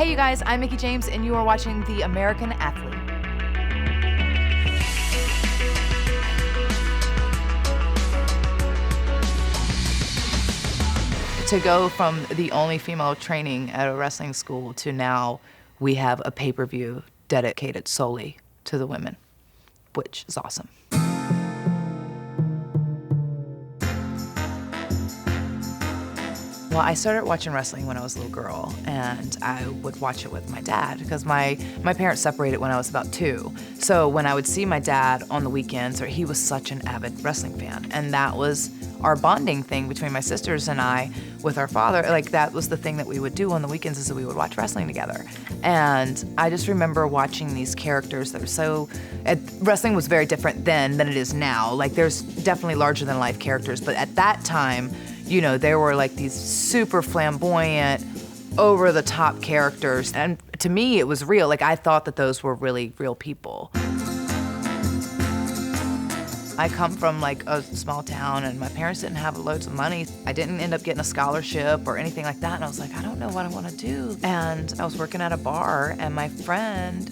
Hey you guys, I'm Mickie James and you are watching The American Athlete. To go from the only female training at a wrestling school to now we have a pay-per-view dedicated solely to the women, which is awesome. Well, I started watching wrestling when I was a little girl, and I would watch it with my dad because my parents separated when I was about 2. So when I would see my dad on the weekends, or he was such an avid wrestling fan, and that was our bonding thing between my sisters and I with our father. Like, that was the thing that we would do on the weekends, is that we would watch wrestling together. And I just remember watching these characters that were so, wrestling was very different then than it is now. Like, there's definitely larger than life characters, but at that time, you know, there were like these super flamboyant, over-the-top characters. And to me, it was real. Like, I thought that those were really real people. I come from like a small town and my parents didn't have loads of money. I didn't end up getting a scholarship or anything like that. And I was like, I don't know what I want to do. And I was working at a bar and my friend,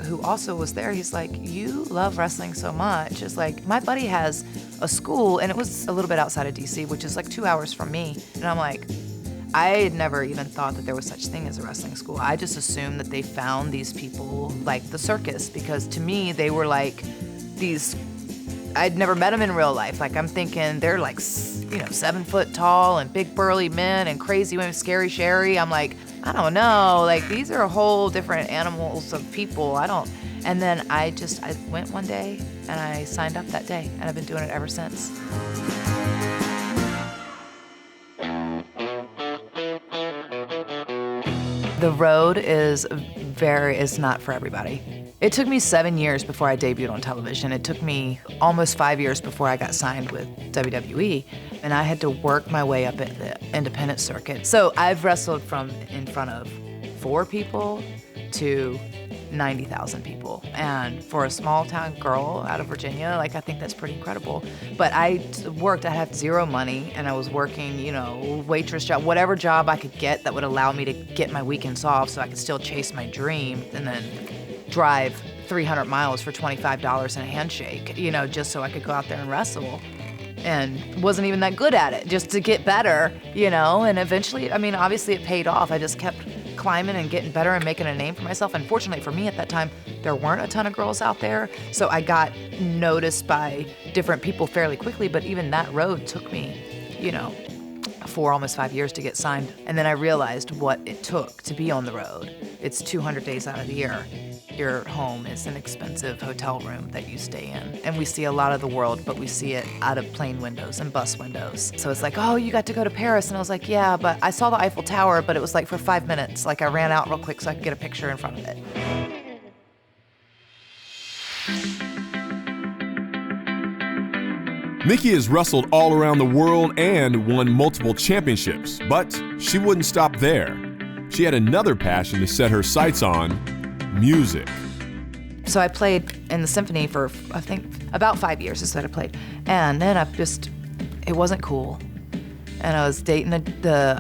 who also was there, he's like, you love wrestling so much. It's like, my buddy has a school, and it was a little bit outside of DC, which is like 2 hours from me. And I'm like, I had never even thought that there was such thing as a wrestling school. I just assumed that they found these people like the circus, because to me, they were like these, I'd never met them in real life. Like, I'm thinking they're like, you know, 7 foot tall and big burly men and crazy women, Scary Sherry. I'm like, I don't know. Like, these are a whole different animals of people. And then I went one day and I signed up that day, and I've been doing it ever since. The road is not for everybody. It took me 7 years before I debuted on television. It took me almost 5 years before I got signed with WWE, and I had to work my way up at the independent circuit. So I've wrestled from in front of 4 people to 90,000 people. And for a small town girl out of Virginia, like, I think that's pretty incredible. But I had 0 money, and I was working, you know, waitress job, whatever job I could get that would allow me to get my weekends off so I could still chase my dream, and then drive 300 miles for $25 and a handshake, you know, just so I could go out there and wrestle. And wasn't even that good at it, just to get better, you know, and eventually, I mean, obviously it paid off. I just kept climbing and getting better and making a name for myself. And fortunately for me at that time, there weren't a ton of girls out there, so I got noticed by different people fairly quickly, but even that road took me, you know, 4, almost 5 years to get signed. And then I realized what it took to be on the road. It's 200 days out of the year. Your home is an expensive hotel room that you stay in. And we see a lot of the world, but we see it out of plane windows and bus windows. So it's like, oh, you got to go to Paris. And I was like, yeah, but I saw the Eiffel Tower, but it was like for 5 minutes. Like, I ran out real quick so I could get a picture in front of it. Mickie has wrestled all around the world and won multiple championships, but she wouldn't stop there. She had another passion to set her sights on: music. So I played in the symphony for, I think, about 5 years is what I played. And then it wasn't cool. And I was dating my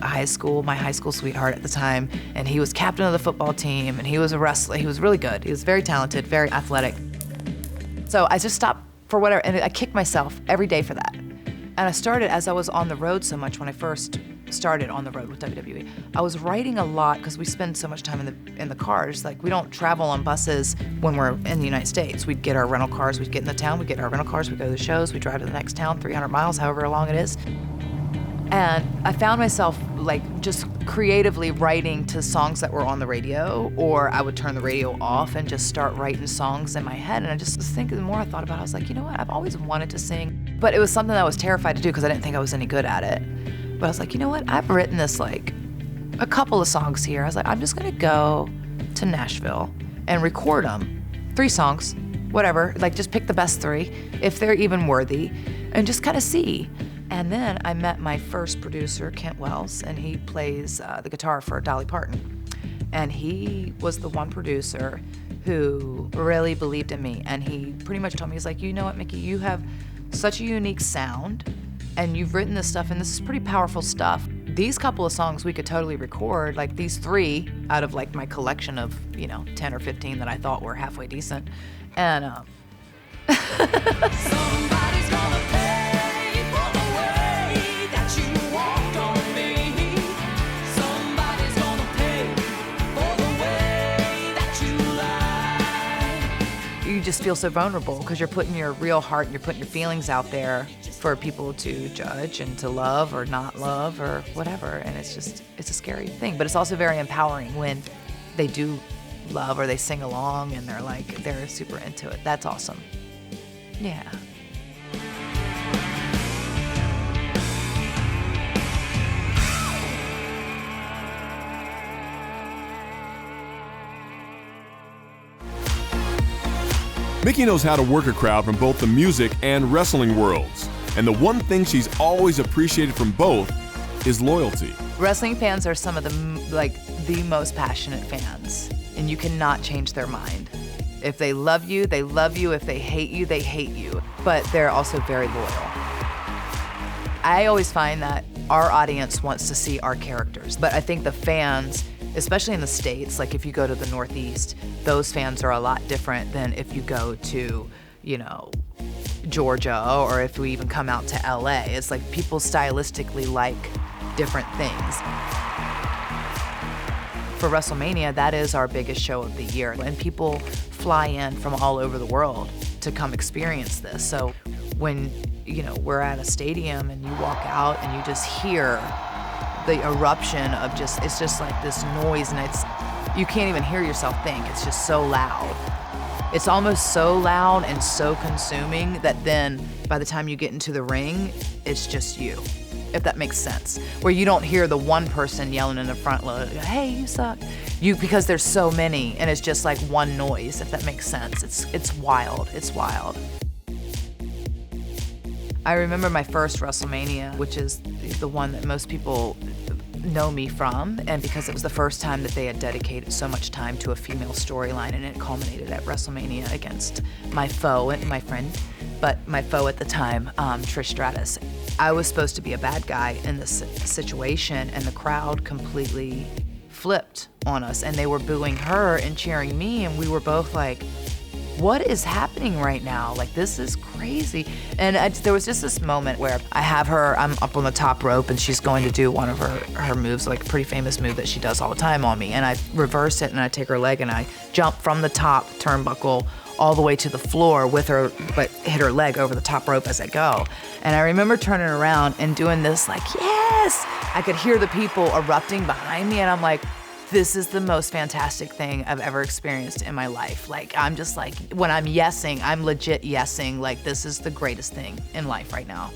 high school sweetheart at the time, and he was captain of the football team, and he was a wrestler. He was really good. He was very talented, very athletic. So I just stopped for whatever, and I kicked myself every day for that. And I started, as I was on the road so much when I first started on the road with WWE, I was writing a lot because we spend so much time in the cars. Like, we don't travel on buses when we're in the United States. We'd get our rental cars, we'd get in the town, we'd get our rental cars, we'd go to the shows, we'd drive to the next town, 300 miles, however long it is. And I found myself like just creatively writing to songs that were on the radio, or I would turn the radio off and just start writing songs in my head. And I just was thinking, the more I thought about it, I was like, you know what, I've always wanted to sing, but it was something that I was terrified to do because I didn't think I was any good at it. But I was like, you know what, I've written this, like, a couple of songs here. I was like, I'm just gonna go to Nashville and record them, 3 songs, whatever, like, just pick the best 3, if they're even worthy, and just kind of see. And then I met my first producer, Kent Wells, and he plays the guitar for Dolly Parton. And he was the one producer who really believed in me. And he pretty much told me, he's like, you know what, Mickie, you have such a unique sound, and you've written this stuff, and this is pretty powerful stuff. these couple of songs we could totally record, like these 3 out of like my collection of, 10 or 15 that I thought were halfway decent. And Somebody's gonna pay for the way that you walked on me. Somebody's gonna pay for the way that you lied. you just feel so vulnerable because you're putting your real heart and you're putting your feelings out there for people to judge and to love or not love or whatever. And it's a scary thing, but it's also very empowering when they do love or they sing along and they're super into it. That's awesome. Yeah. Mickie knows how to work a crowd from both the music and wrestling worlds. And the one thing she's always appreciated from both is loyalty. Wrestling fans are some of the most passionate fans, and you cannot change their mind. If they love you, they love you. If they hate you, they hate you. But they're also very loyal. I always find that our audience wants to see our characters, but I think the fans, especially in the States, like if you go to the Northeast, those fans are a lot different than if you go to, Georgia, or if we even come out to LA. It's like people stylistically like different things. For WrestleMania, that is our biggest show of the year, and people fly in from all over the world to come experience this. So when, we're at a stadium and you walk out and you just hear the eruption of it's just like this noise, and you can't even hear yourself think. It's just so loud. It's almost so loud and so consuming that then by the time you get into the ring, it's just you, if that makes sense. Where you don't hear the one person yelling in the front, hey, you suck. Because there's so many, and it's just like one noise, if that makes sense. It's wild. It's wild. I remember my first WrestleMania, which is the one that most people know me from, and because it was the first time that they had dedicated so much time to a female storyline, and it culminated at WrestleMania against my foe and my friend, but my foe at the time, Trish Stratus. I was supposed to be a bad guy in this situation, and the crowd completely flipped on us, and they were booing her and cheering me, and we were both like, what is happening right now? Like, this is crazy. And there was just this moment where I'm up on the top rope and she's going to do one of her moves, like a pretty famous move that she does all the time on me. And I reverse it and I take her leg and I jump from the top turnbuckle all the way to the floor with her, but hit her leg over the top rope as I go. And I remember turning around and doing this like, yes! I could hear the people erupting behind me, and I'm like, this is the most fantastic thing I've ever experienced in my life. Like, I'm just like, when I'm yesing, I'm legit yesing. Like, this is the greatest thing in life right now.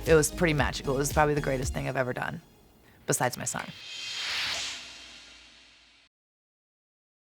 It was pretty magical. It was probably the greatest thing I've ever done, besides my son.